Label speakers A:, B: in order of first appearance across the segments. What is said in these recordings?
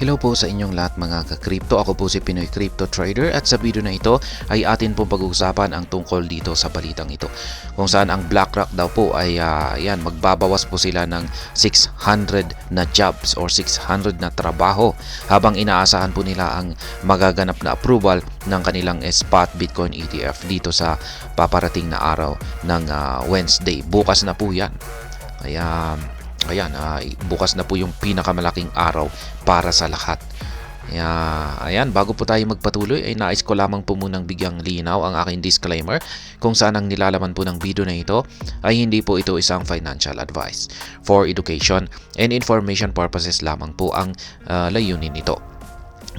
A: Hello po sa inyong lahat mga ka-crypto. Ako po si Pinoy Crypto Trader at sa video na ito ay atin pong pag-uusapan ang tungkol dito sa balitang ito. Kung saan ang BlackRock daw po ay magbabawas po sila ng 600 na jobs or 600 na trabaho habang inaasahan po nila ang magaganap na approval ng kanilang spot Bitcoin ETF dito sa paparating na araw ng Wednesday. Bukas na po yan. Kaya bukas na po yung pinakamalaking araw para sa lahat. Ayan, bago po tayo magpatuloy ay nais ko lamang po munang bigyang linaw ang aking disclaimer kung saan ang nilalaman po ng video na ito ay hindi po ito isang financial advice. For education and information purposes lamang po ang layunin nito.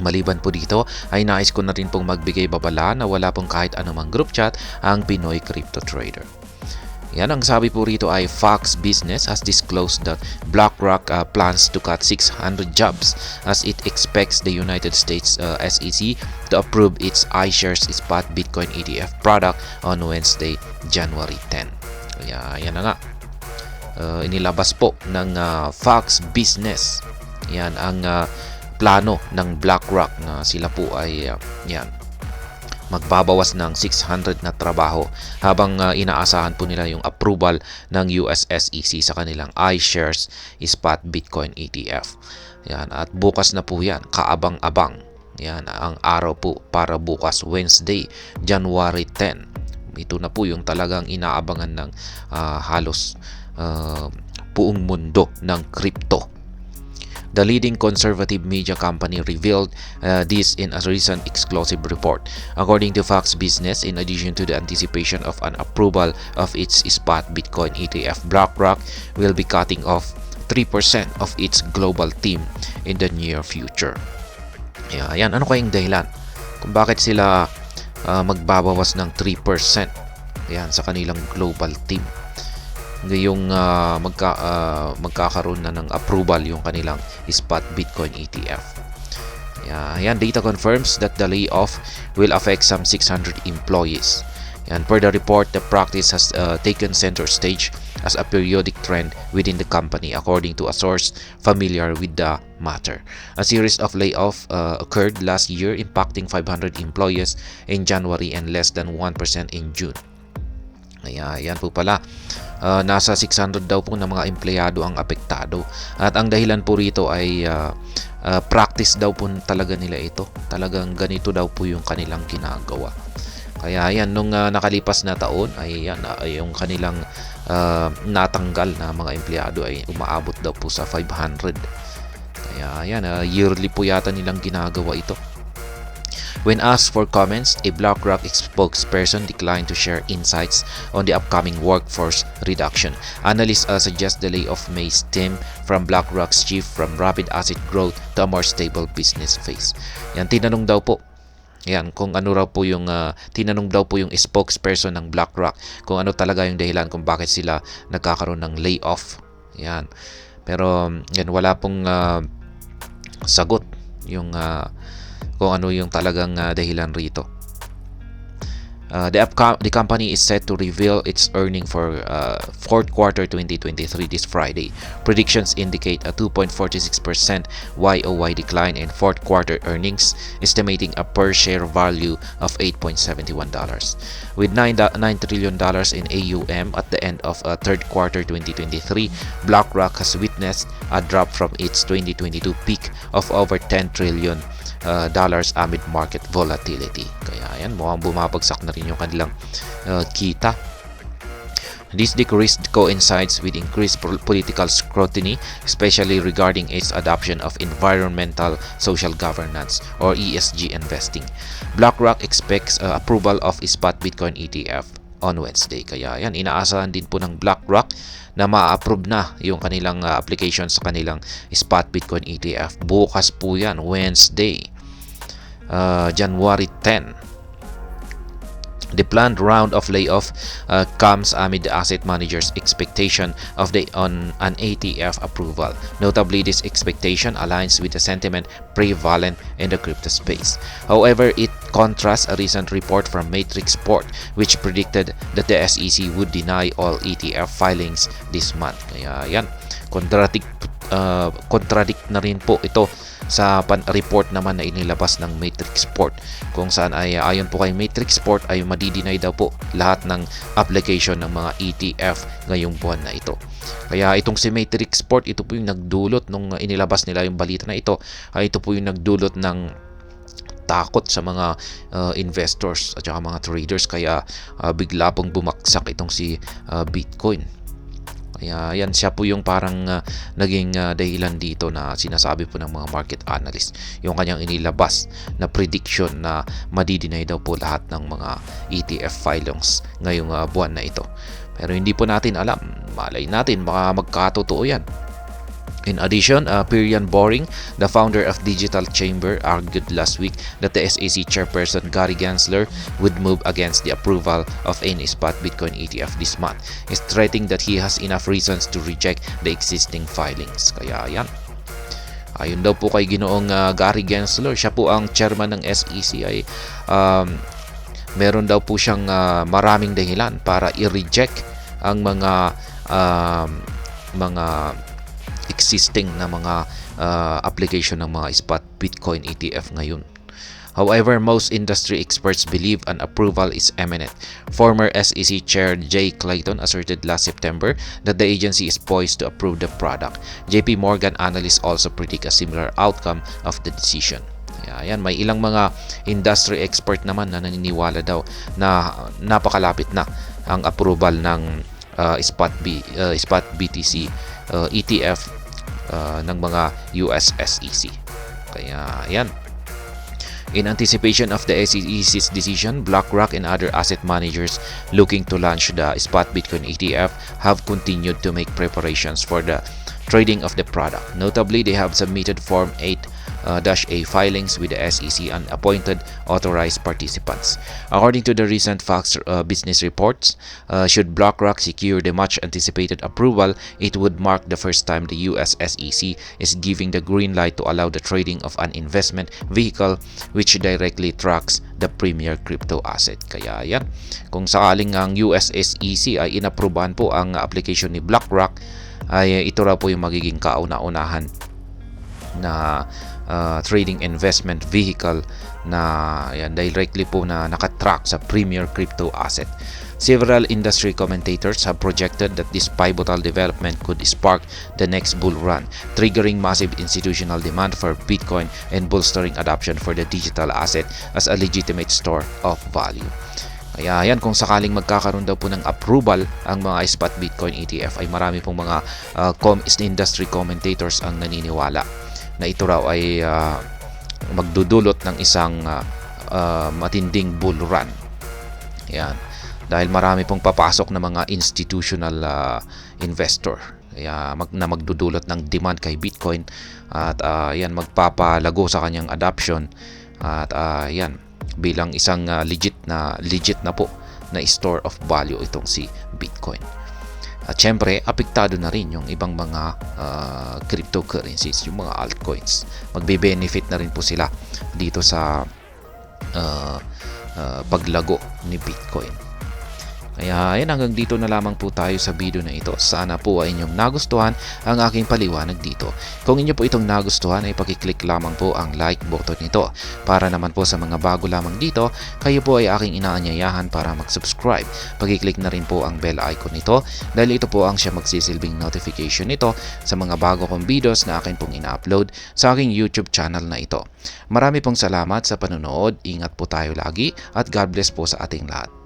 A: Maliban po dito ay nais ko na rin pong magbigay babala na wala pong kahit anumang group chat ang Pinoy Crypto Trader. Yan, ang sabi po rito ay Fox Business has disclosed that BlackRock plans to cut 600 jobs as it expects the United States SEC to approve its iShares Spot Bitcoin ETF product on Wednesday, January 10. Yan na nga. Inilabas po ng Fox Business. Yan ang plano ng BlackRock na sila po ay magbabawas ng 600 na trabaho habang inaasahan po nila yung approval ng US SEC sa kanilang iShares Spot Bitcoin ETF. Yan, at bukas na po yan, kaabang-abang. Yan ang araw po para bukas, Wednesday, January 10. Ito na po yung talagang inaabangan ng halos buong mundo ng crypto. The leading conservative media company revealed this in a recent exclusive report. According to Fox Business, in addition to the anticipation of an approval of its spot Bitcoin ETF, BlackRock will be cutting off 3% of its global team in the near future. Ayan, ano kayang dahilan kung bakit sila magbabawas ng 3% sa kanilang global team? Ngayong magkakaroon na ng approval yung kanilang spot Bitcoin ETF. Yan, data confirms that the layoff will affect some 600 employees. And per the report, the practice has taken center stage as a periodic trend within the company, according to a source familiar with the matter. A series of layoffs occurred last year, impacting 500 employees in January and less than 1% in June. Yan po pala. Nasa 600 daw po na mga empleyado ang apektado. At ang dahilan po rito ay practice daw po talaga nila ito. Talagang ganito daw po yung kanilang ginagawa. Kaya yan, nung nakalipas na taon ay yung kanilang natanggal na mga empleyado ay umaabot daw po sa 500. Kaya yan, yearly po yata nilang ginagawa ito. When asked for comments, a BlackRock spokesperson declined to share insights on the upcoming workforce reduction. Analysts suggest the layoff may stem from BlackRock's shift from rapid asset growth to a more stable business phase. Yan, tinanong daw po. Yan, kung ano raw po yung tinanong daw po yung spokesperson ng BlackRock kung ano talaga yung dahilan kung bakit sila nagkakaroon ng layoff. Yan. Pero yan, wala pong sagot yung kung ano yung talagang dahilan rito. The company is set to reveal its earnings for fourth quarter 2023 this Friday. Predictions indicate a 2.46% YOY decline in fourth quarter earnings, estimating a per share value of $8.71. With $9 trillion in AUM at the end of third quarter 2023, BlackRock has witnessed a drop from its 2022 peak of over $10 trillion amid market volatility. Kaya yan, mukhang bumabagsak na rin yung kanilang kita. This decrease coincides with increased political scrutiny, especially regarding its adoption of environmental social governance or ESG investing. BlackRock expects approval of spot Bitcoin ETF on Wednesday. Kaya yan, inaasahan din po ng BlackRock na ma-approve na yung kanilang application sa kanilang spot Bitcoin ETF. Bukas po yan, Wednesday, January 10. The planned round of layoff comes amid the asset manager's expectation of an ETF approval. Notably, this expectation aligns with the sentiment prevalent in the crypto space. However, it contrasts a recent report from Matrixport which predicted that the SEC would deny all ETF filings this month. Kaya yan, contradict na rin po ito sa report naman na inilabas ng Matrixport, kung saan ay ayon po kay Matrixport ay madi-deny daw po lahat ng application ng mga ETF ngayong buwan na ito. Kaya itong si Matrixport, ito po yung nagdulot nung inilabas nila yung balita na ito, ay ito po yung nagdulot ng takot sa mga investors at saka mga traders, kaya bigla pong bumagsak itong si Bitcoin. Kaya yan, siya po yung parang naging dahilan dito na sinasabi po ng mga market analyst, yung kanyang inilabas na prediction na madi-deny daw po lahat ng mga ETF filings ngayong buwan na ito. Pero hindi po natin alam, malay natin baka magkatotoo yan. In addition, Pirian Boring, the founder of Digital Chamber, argued last week that the SEC chairperson Gary Gensler would move against the approval of any spot Bitcoin ETF this month, stating that he has enough reasons to reject the existing filings. Kaya yan. Ayun daw po kay Ginoong Gary Gensler, siya po ang chairman ng SEC, ay meron daw po siyang maraming dahilan para i-reject ang mga existing na mga application ng mga spot Bitcoin ETF ngayon. However, most industry experts believe an approval is imminent. Former SEC Chair Jay Clayton asserted last September that the agency is poised to approve the product. JP Morgan analysts also predict a similar outcome of the decision. Ayan, may ilang mga industry expert naman na naniniwala daw na napakalapit na ang approval ng spot BTC ETF ng mga US SEC. Kaya yan. In anticipation of the SEC's decision, BlackRock and other asset managers looking to launch the spot Bitcoin ETF have continued to make preparations for the trading of the product. Notably, they have submitted Form 8-A filings with the SEC and appointed authorized participants. According to the recent Fox Business reports, should BlackRock secure the much-anticipated approval, it would mark the first time the US SEC is giving the green light to allow the trading of an investment vehicle which directly tracks the premier crypto asset. Kaya yan, kung sakaling ang US SEC ay inaprubahan po ang application ni BlackRock, ay ito raw po yung magiging kauna-unahan na trading investment vehicle na yan, directly po na nakatrack sa premier crypto asset. Several industry commentators have projected that this pivotal development could spark the next bull run, triggering massive institutional demand for Bitcoin and bolstering adoption for the digital asset as a legitimate store of value. Kaya yan, kung sakaling magkakaroon daw po ng approval ang mga spot Bitcoin ETF, ay marami pong mga industry commentators ang naniniwala na ito raw ay magdudulot ng isang matinding bull run. Yan. Dahil marami pong papasok na mga institutional investor, na magdudulot ng demand kay Bitcoin at yan, magpapalago sa kanyang adoption at yan, bilang isang legit na po na store of value itong si Bitcoin. At syempre, apektado na rin yung ibang mga cryptocurrencies, yung mga altcoins. Magbe-benefit na rin po sila dito sa paglago ni Bitcoin. Kaya yan, hanggang dito na lamang po tayo sa video na ito. Sana po ay inyong nagustuhan ang aking paliwanag dito. Kung inyo po itong nagustuhan ay pakiclick lamang po ang like button nito. Para naman po sa mga bago lamang dito, kayo po ay aking inaanyayahan para mag-subscribe. Pakiclick na rin po ang bell icon nito dahil ito po ang siya magsisilbing notification nito sa mga bago kong videos na akin pong ina-upload sa aking YouTube channel na ito. Marami pong salamat sa panonood. Ingat po tayo lagi at God bless po sa ating lahat.